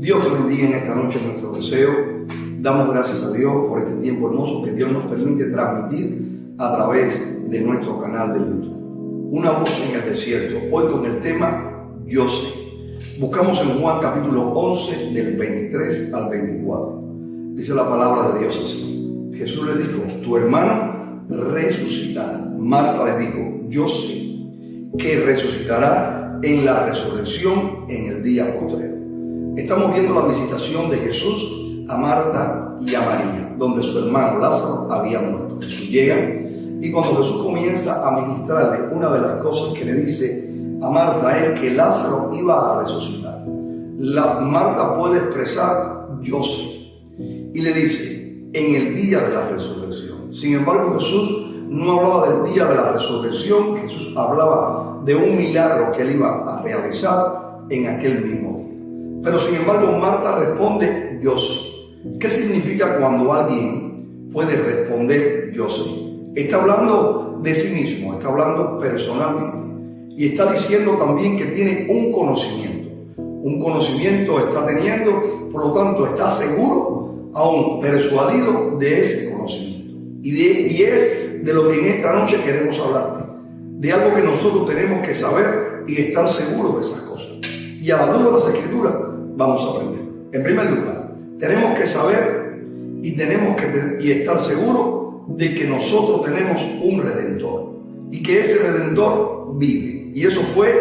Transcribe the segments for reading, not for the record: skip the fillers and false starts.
Dios te bendiga en esta noche nuestro deseo. Damos gracias a Dios por este tiempo hermoso que Dios nos permite transmitir a través de nuestro canal de YouTube. Una voz en el desierto, hoy con el tema Yo sé. Buscamos en Juan capítulo 11 del 23 al 24. Dice la palabra de Dios así. Jesús le dijo, tu hermano resucitará. Marta le dijo, yo sé que resucitará en la resurrección en el día postrero. Estamos viendo la visitación de Jesús a Marta y a María, donde su hermano Lázaro había muerto. Jesús llega y cuando Jesús comienza a ministrarle, una de las cosas que le dice a Marta es que Lázaro iba a resucitar. Marta puede expresar yo sé y le dice en el día de la resurrección. Sin embargo, Jesús no hablaba del día de la resurrección, Jesús hablaba de un milagro que él iba a realizar en aquel mismo día. Pero sin embargo, Marta responde yo sé. ¿Qué significa cuando alguien puede responder yo sé? Está hablando de sí mismo, está hablando personalmente y está diciendo también que tiene un conocimiento. Un conocimiento está teniendo, por lo tanto está seguro, aún persuadido de ese conocimiento. Y es de lo que en esta noche queremos hablarte, de algo que nosotros tenemos que saber y estar seguros de esas cosas. Y a la luz de las Escrituras vamos a aprender. En primer lugar, tenemos que saber y tenemos que estar seguros de que nosotros tenemos un Redentor y que ese Redentor vive. Y eso fue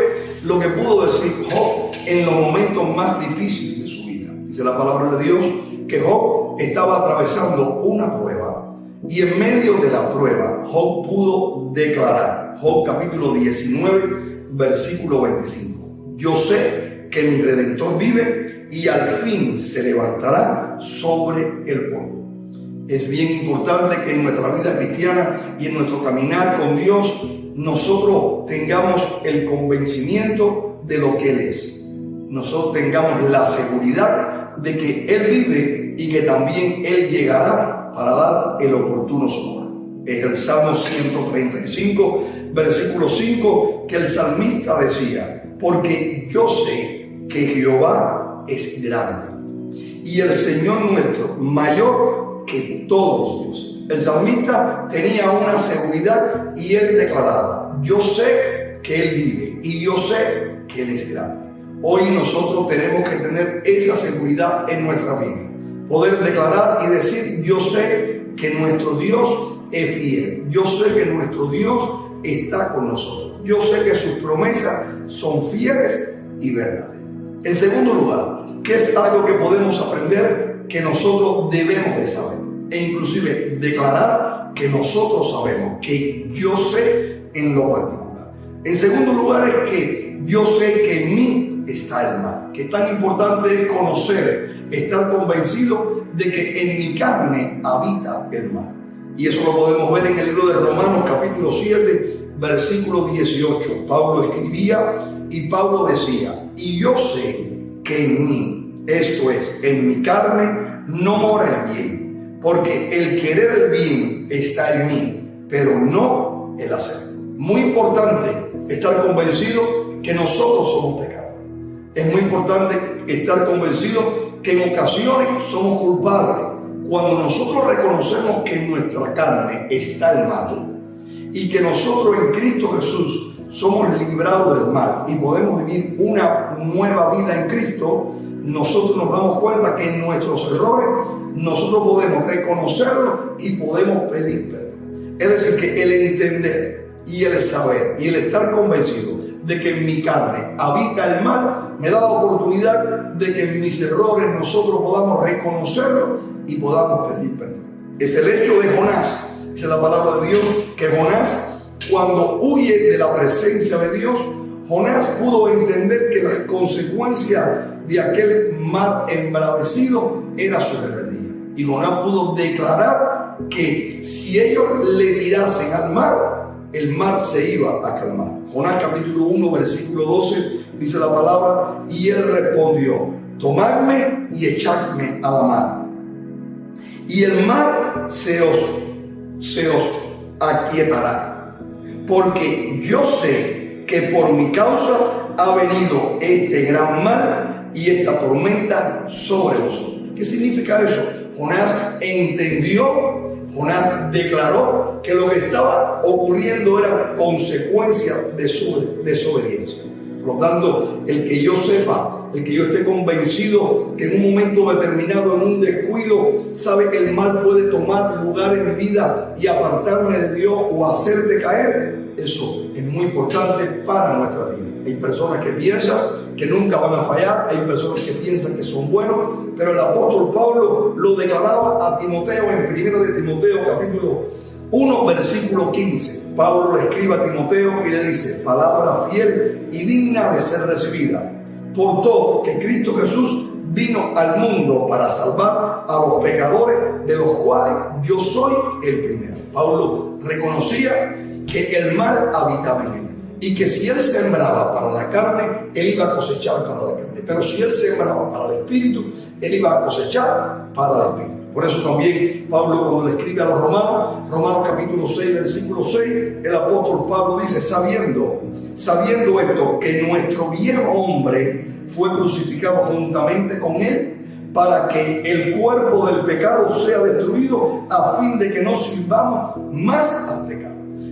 lo que pudo decir Job en los momentos más difíciles de su vida. Dice la palabra de Dios que Job estaba atravesando una prueba y en medio de la prueba Job pudo declarar, Job capítulo 19 versículo 25, yo sé que mi Redentor vive y al fin se levantará sobre el polvo. Es bien importante que en nuestra vida cristiana y en nuestro caminar con Dios nosotros tengamos el convencimiento de lo que Él es. Nosotros tengamos la seguridad de que Él vive y que también Él llegará para dar el oportuno socorro. Es el Salmo 135, versículo 5, que el salmista decía, porque yo sé que Jehová es grande y el Señor nuestro mayor que todos los dioses. El salmista tenía una seguridad y él declaraba, yo sé que Él vive y yo sé que Él es grande. Hoy nosotros tenemos que tener esa seguridad en nuestra vida, poder declarar y decir, yo sé que nuestro Dios es fiel, yo sé que nuestro Dios está con nosotros, yo sé que sus promesas son fieles y verdaderas. En segundo lugar, ¿qué es algo que podemos aprender que nosotros debemos de saber? E inclusive declarar que nosotros sabemos, que yo sé en lo particular. En segundo lugar es que yo sé que en mí está el mal. Que tan importante es conocer, estar convencido de que en mi carne habita el mal. Y eso lo podemos ver en el libro de Romanos capítulo 7, versículo 18. Pablo escribía y Pablo decía, y yo sé que en mí, esto es, en mi carne, no mora el bien. Porque el querer el bien está en mí, pero no el hacer. Muy importante estar convencido que nosotros somos pecadores. Es muy importante estar convencido que en ocasiones somos culpables. Cuando nosotros reconocemos que en nuestra carne está el mal y que nosotros en Cristo Jesús somos librados del mal y podemos vivir una nueva vida en Cristo, nosotros nos damos cuenta que en nuestros errores nosotros podemos reconocerlo y podemos pedir perdón. Es decir, que el entender y el saber y el estar convencido de que en mi carne habita el mal me da la oportunidad de que en mis errores nosotros podamos reconocerlo y podamos pedir perdón. Es el hecho de Jonás. Dice la palabra de Dios que Jonás, cuando huye de la presencia de Dios, Jonás pudo entender que las consecuencias de aquel mar embravecido era su rebeldía. Y Jonás pudo declarar que si ellos le tirasen al mar, el mar se iba a calmar. Jonás capítulo 1, versículo 12, dice la palabra, y él respondió, tomadme y echadme a la mar, y el mar se os aquietará, porque yo sé que por mi causa ha venido este gran mal y esta tormenta sobre vosotros. ¿Qué significa eso? Jonás entendió, Jonás declaró que lo que estaba ocurriendo era consecuencia de su desobediencia. Por lo tanto, el que yo sepa, el que yo esté convencido que en un momento determinado, en un descuido, sabe que el mal puede tomar lugar en mi vida y apartarme de Dios o hacerte caer, eso es muy importante para nuestra vida. Hay personas que piensan que nunca van a fallar, hay personas que piensan que son buenos, pero el apóstol Pablo lo declaraba a Timoteo en 1 de Timoteo capítulo 1 versículo 15. Pablo le escribe a Timoteo y le dice: palabra fiel y digna de ser recibida por todos, que Cristo Jesús vino al mundo para salvar a los pecadores, de los cuales yo soy el primero. Pablo reconocía que el mal habitaba en él y que si él sembraba para la carne, él iba a cosechar para la carne, pero si él sembraba para el espíritu, él iba a cosechar para el espíritu. Por eso también Pablo, cuando le escribe a los Romanos capítulo 6 versículo 6, el apóstol Pablo dice: sabiendo esto, que nuestro viejo hombre fue crucificado juntamente con él, para que el cuerpo del pecado sea destruido, a fin de que no sirvamos más al pecado.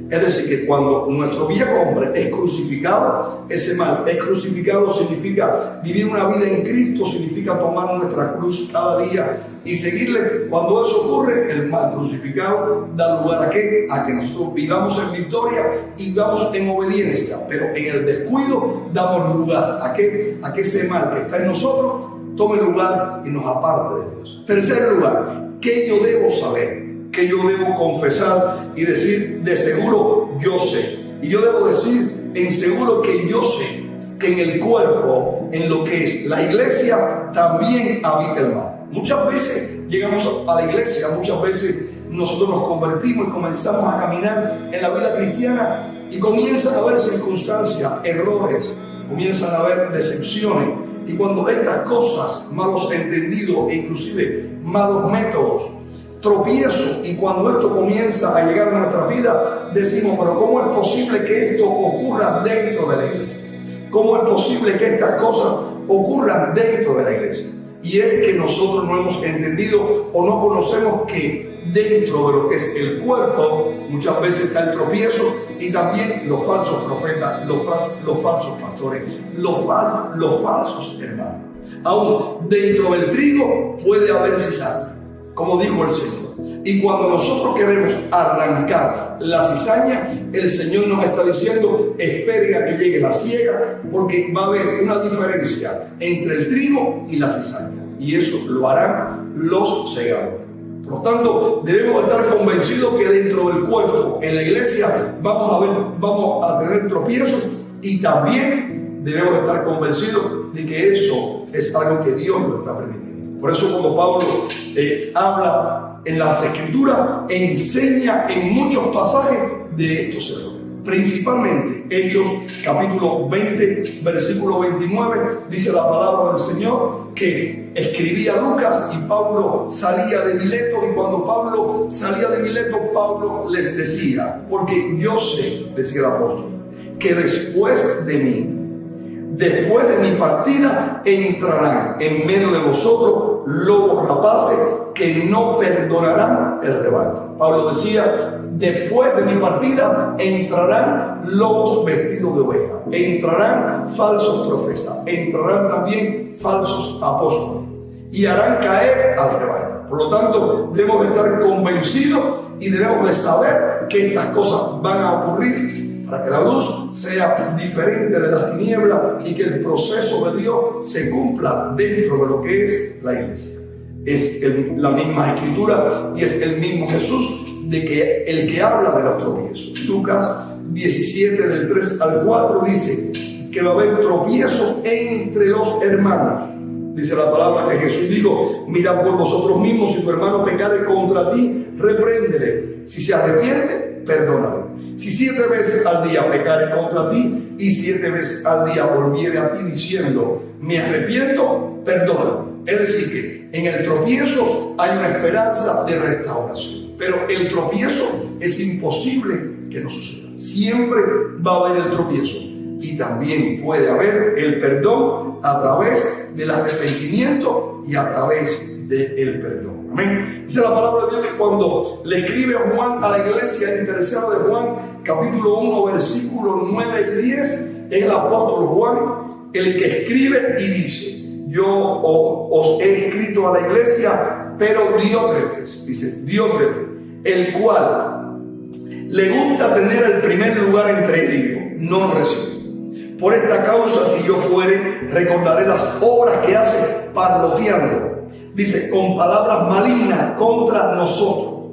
Es decir, que cuando nuestro viejo hombre es crucificado, ese mal es crucificado significa vivir una vida en Cristo, significa tomar nuestra cruz cada día y seguirle. Cuando eso ocurre, el mal crucificado da lugar a ¿qué? A que nosotros vivamos en victoria y vivamos en obediencia, pero en el descuido damos lugar a ¿qué? A que ese mal que está en nosotros tome lugar y nos aparte de Dios. Tercer lugar, ¿qué yo debo saber? Que yo debo confesar y decir: de seguro yo sé. Y yo debo decir en seguro que yo sé que en el cuerpo, en lo que es la iglesia, también habita el mal. Muchas veces llegamos a la iglesia, muchas veces nosotros nos convertimos y comenzamos a caminar en la vida cristiana y comienzan a haber circunstancias, errores, comienzan a haber decepciones. Y cuando estas cosas, malos entendidos e inclusive malos métodos, tropiezo, y cuando esto comienza a llegar a nuestra vida, decimos: pero ¿cómo es posible que esto ocurra dentro de la iglesia? ¿Cómo es posible que estas cosas ocurran dentro de la iglesia? Y es que nosotros no hemos entendido o no conocemos que dentro de lo que es el cuerpo muchas veces está el tropiezo, y también los falsos profetas, los falsos pastores, los falsos hermanos. Aún dentro del trigo puede haber cizaña, como dijo el Señor. Y cuando nosotros queremos arrancar la cizaña, el Señor nos está diciendo: espere a que llegue la siega, porque va a haber una diferencia entre el trigo y la cizaña, y eso lo harán los segadores. Por lo tanto, debemos estar convencidos que dentro del cuerpo, en la iglesia, vamos a tener tropiezos, y también debemos estar convencidos de que eso es algo que Dios lo está permitiendo. Por eso, cuando Pablo habla en las Escrituras, enseña en muchos pasajes de estos errores. Principalmente, Hechos capítulo 20, versículo 29, dice la palabra del Señor que escribía Lucas y Pablo salía de Mileto, y cuando Pablo salía de Mileto, Pablo les decía: porque yo sé, decía el apóstol, que después de mi partida, entrarán en medio de vosotros lobos rapaces que no perdonarán el rebaño. Pablo decía: después de mi partida entrarán lobos vestidos de oveja, entrarán falsos profetas, entrarán también falsos apóstoles y harán caer al rebaño. Por lo tanto, debemos de estar convencidos y debemos de saber que estas cosas van a ocurrir para que la luz sea diferente de las tinieblas y que el proceso de Dios se cumpla dentro de lo que es la iglesia. Es la misma Escritura y es el mismo Jesús de que el que habla de los tropiezos. Lucas 17 del 3 al 4 dice que va a haber tropiezo entre los hermanos. Dice la palabra que Jesús dijo: mirad por vosotros mismos, si tu hermano pecare contra ti, repréndele. Si se arrepiente, perdónale. Si 7 veces al día pecare contra ti y 7 veces al día volviere a ti diciendo: me arrepiento, perdónale. Es decir, que en el tropiezo hay una esperanza de restauración. Pero el tropiezo es imposible que no suceda. Siempre va a haber el tropiezo. Y también puede haber el perdón a través del arrepentimiento y a través del perdón. Amén. Dice la palabra de Dios que cuando le escribe Juan a la iglesia en tercero de Juan, capítulo 1, versículos 9 y 10, es el apóstol Juan el que escribe y dice: yo os he escrito a la iglesia, pero Diótrefes, dice Diótrefes, el cual le gusta tener el primer lugar entre ellos, no recibe. Por esta causa, si yo fuere, recordaré las obras que hace parloteando, dice, con palabras malignas contra nosotros,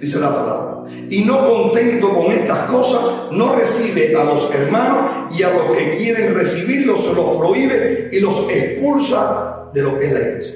dice la palabra. Y no contento con estas cosas, no recibe a los hermanos, y a los que quieren recibirlos se los prohíbe y los expulsa de lo que es la iglesia.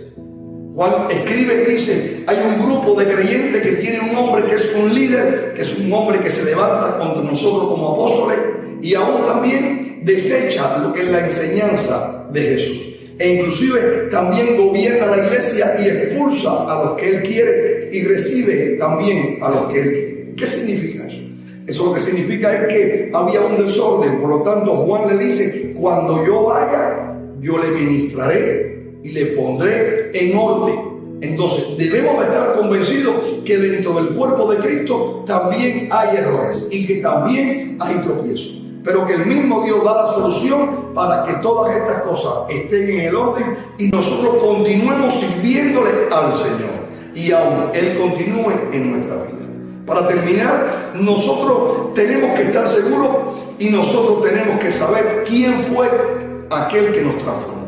Juan escribe y dice: hay un grupo de creyentes que tiene un hombre que es un líder, que es un hombre que se levanta contra nosotros como apóstoles, y aún también desecha lo que es la enseñanza de Jesús. E inclusive también gobierna la iglesia y expulsa a los que él quiere y recibe también a los que él quiere. ¿Qué significa eso? Eso lo que significa es que había un desorden. Por lo tanto, Juan le dice: cuando yo vaya, yo le ministraré y le pondré en orden. Entonces debemos estar convencidos que dentro del cuerpo de Cristo también hay errores y que también hay tropiezos, pero que el mismo Dios da la solución para que todas estas cosas estén en el orden y nosotros continuemos sirviéndole al Señor y aún Él continúe en nuestra vida. Para terminar, nosotros tenemos que estar seguros y nosotros tenemos que saber quién fue aquel que nos transformó.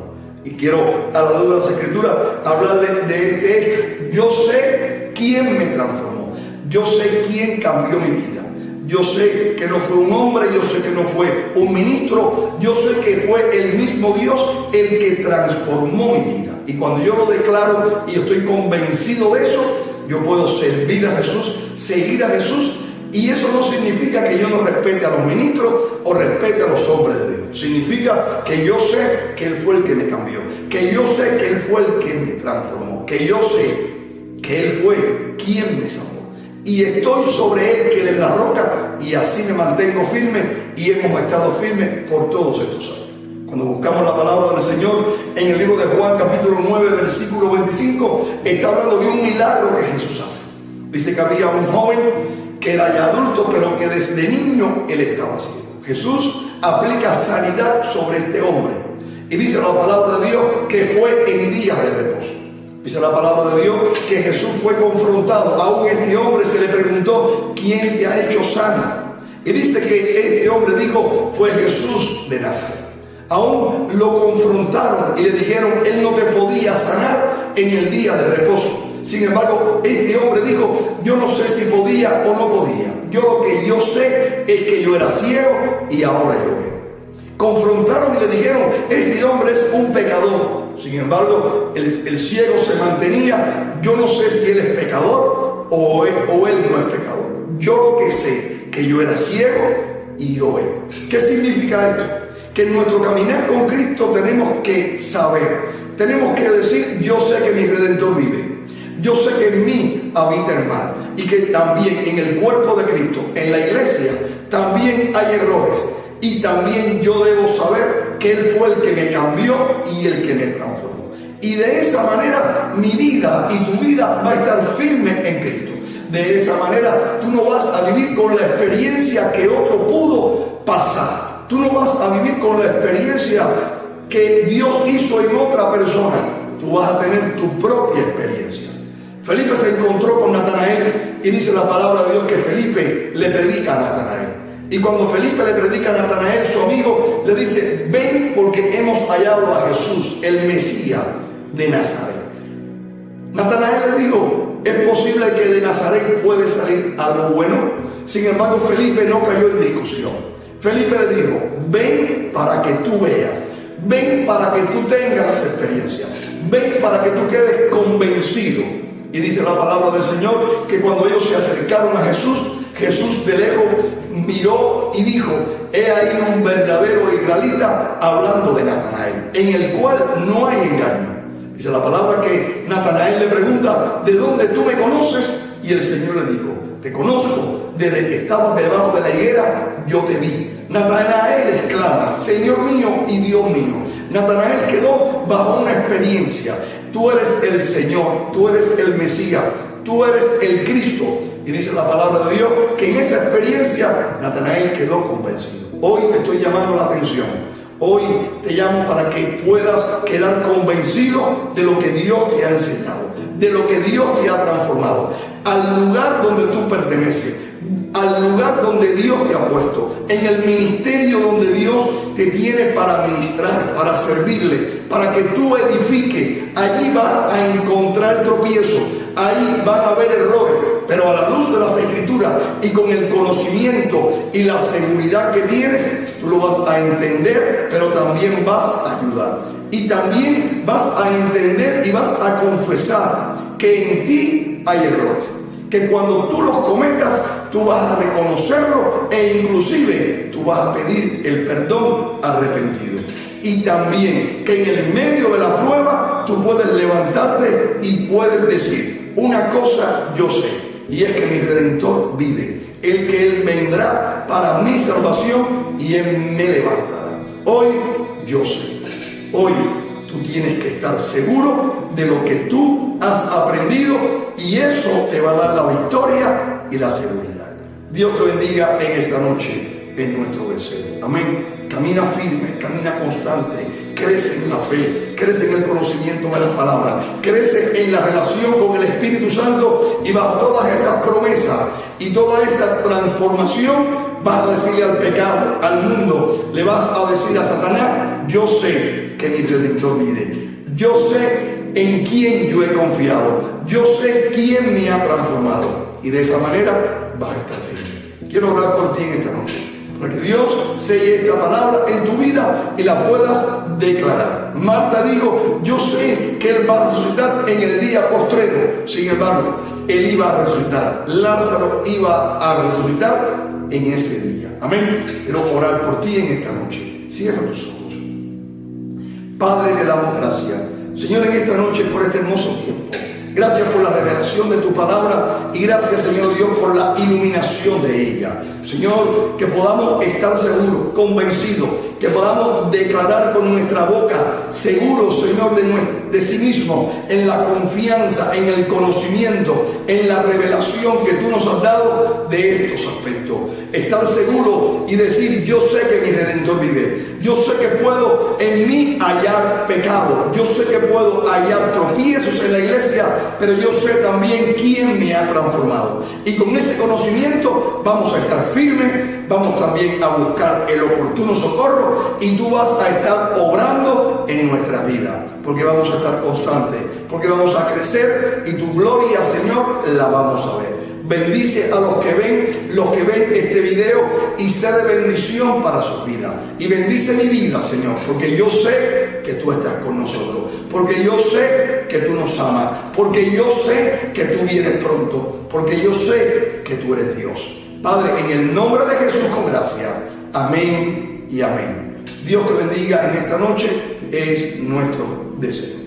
Y quiero, a la luz de las Escrituras, hablarles de este hecho. Yo sé quién me transformó. Yo sé quién cambió mi vida. Yo sé que no fue un hombre, yo sé que no fue un ministro, yo sé que fue el mismo Dios el que transformó mi vida. Y cuando yo lo declaro y estoy convencido de eso, yo puedo servir a Jesús, seguir a Jesús, y eso no significa que yo no respete a los ministros o respete a los hombres de Dios. Significa que yo sé que Él fue el que me cambió, que yo sé que Él fue el que me transformó, que yo sé que Él fue quien me salvó. Y estoy sobre Él, que Él es la roca, y así me mantengo firme, y hemos estado firmes por todos estos años. Cuando buscamos la palabra del Señor en el libro de Juan, capítulo 9, versículo 25, está hablando de un milagro que Jesús hace. Dice que había un joven que era ya adulto, pero que desde niño él estaba ciego. Jesús aplica sanidad sobre este hombre. Y dice la palabra de Dios que fue en días de reposo. Dice la palabra de Dios que Jesús fue confrontado. Aún este hombre se le preguntó: ¿quién te ha hecho sano? Y dice que este hombre dijo: fue Jesús de Nazaret. Aún lo confrontaron y le dijeron: él no te podía sanar en el día de reposo. Sin embargo, este hombre dijo: yo no sé si podía o no podía. Yo lo que yo sé es que yo era ciego y ahora yo veo. Confrontaron y le dijeron: este hombre es un pecador. Sin embargo, el ciego se mantenía: yo no sé si él es pecador o él no es pecador. Yo lo que sé que yo era ciego y yo veo. ¿Qué significa esto? Que en nuestro caminar con Cristo tenemos que saber, tenemos que decir: yo sé que mi Redentor vive. Yo sé que en mí habita el mal, y que también en el cuerpo de Cristo, en la iglesia, también hay errores, y también yo debo saber que Él fue el que me cambió y el que me transformó. Y de esa manera mi vida y tu vida va a estar firme en Cristo. De esa manera tú no vas a vivir con la experiencia que otro pudo pasar. Tú no vas a vivir con la experiencia que Dios hizo en otra persona. Tú vas a tener tu propia experiencia. Felipe se encontró con Natanael y dice la palabra de Dios que Felipe le predica a Natanael. Y cuando Felipe le predica a Natanael, su amigo, le dice: ven, porque hemos hallado a Jesús, el Mesías de Nazaret. Natanael le dijo: ¿es posible que de Nazaret puede salir algo bueno? Sin embargo, Felipe no cayó en discusión. Felipe le dijo: ven para que tú veas, ven para que tú tengas las experiencias, ven para que tú quedes convencido. Y dice la palabra del Señor que cuando ellos se acercaron a Jesús, Jesús de lejos miró y dijo: he ahí un verdadero israelita, hablando de Natanael, en el cual no hay engaño. Dice la palabra que Natanael le pregunta: ¿de dónde tú me conoces? Y el Señor le dijo: te conozco, desde que estabas debajo de la higuera yo te vi. Natanael exclama: Señor mío y Dios mío. Natanael quedó bajo una experiencia. Tú eres el Señor, tú eres el Mesías, tú eres el Cristo. Y dice la palabra de Dios que en esa experiencia Natanael quedó convencido. Hoy te estoy llamando la atención. Hoy te llamo para que puedas quedar convencido de lo que Dios te ha enseñado, de lo que Dios te ha transformado, al lugar donde tú perteneces, al lugar donde Dios te ha puesto, en el ministerio donde Dios te tiene para ministrar, para servirle, para que tú edifiques. Allí vas a encontrar tropiezos, ahí van a haber errores, pero a la luz de las Escrituras y con el conocimiento y la seguridad que tienes, tú lo vas a entender, pero también vas a ayudar. Y también vas a entender y vas a confesar que en ti hay errores, que cuando tú los cometas, tú vas a reconocerlo e inclusive tú vas a pedir el perdón arrepentido. Y también que en el medio de la prueba tú puedes levantarte y puedes decir: una cosa yo sé, y es que mi Redentor vive, el que Él vendrá para mi salvación y Él me levantará. Hoy yo sé, hoy tú tienes que estar seguro de lo que tú has aprendido, y eso te va a dar la victoria y la seguridad. Dios te bendiga en esta noche, en nuestro deseo. Amén. Camina firme, camina constante, crece en la fe, crece en el conocimiento de las palabras, crece en la relación con el Espíritu Santo, y bajo todas esas promesas y toda esta transformación vas a decirle al pecado, al mundo, le vas a decir a Satanás: yo sé que mi Redentor vive, yo sé en quién yo he confiado, yo sé quién me ha transformado, y de esa manera vas a estar feliz. Quiero orar por ti en esta noche, para que Dios selle esta palabra en tu vida y la puedas declarar. Marta dijo: yo sé que Él va a resucitar en el día postrero. Sin embargo, Él iba a resucitar. Lázaro iba a resucitar en ese día. Amén. Quiero orar por ti en esta noche. Cierra tus ojos. Padre, te damos gracias, Señor, en esta noche por este hermoso tiempo. Gracias por la revelación de tu palabra, y gracias, Señor Dios, por la iluminación de ella. Señor, que podamos estar seguros, convencidos, que podamos declarar con nuestra boca, seguros, Señor, de sí mismo, en la confianza, en el conocimiento, en la revelación que tú nos has dado de estos aspectos. Estar seguro y decir: yo sé que mi Redentor vive. Yo sé que puedo en mí hallar pecado. Yo sé que puedo hallar tropiezos en la iglesia, pero yo sé también quién me ha transformado. Y con ese conocimiento vamos a estar firmes, vamos también a buscar el oportuno socorro, y tú vas a estar obrando en nuestra vida, porque vamos a estar constantes, porque vamos a crecer, y tu gloria, Señor, la vamos a ver. Bendice a los que ven este video, y sé de bendición para su vida. Y bendice mi vida, Señor, porque yo sé que tú estás con nosotros, porque yo sé que tú nos amas, porque yo sé que tú vienes pronto, porque yo sé que tú eres Dios. Padre, en el nombre de Jesús, con gracia. Amén y amén. Dios te bendiga en esta noche, es nuestro deseo.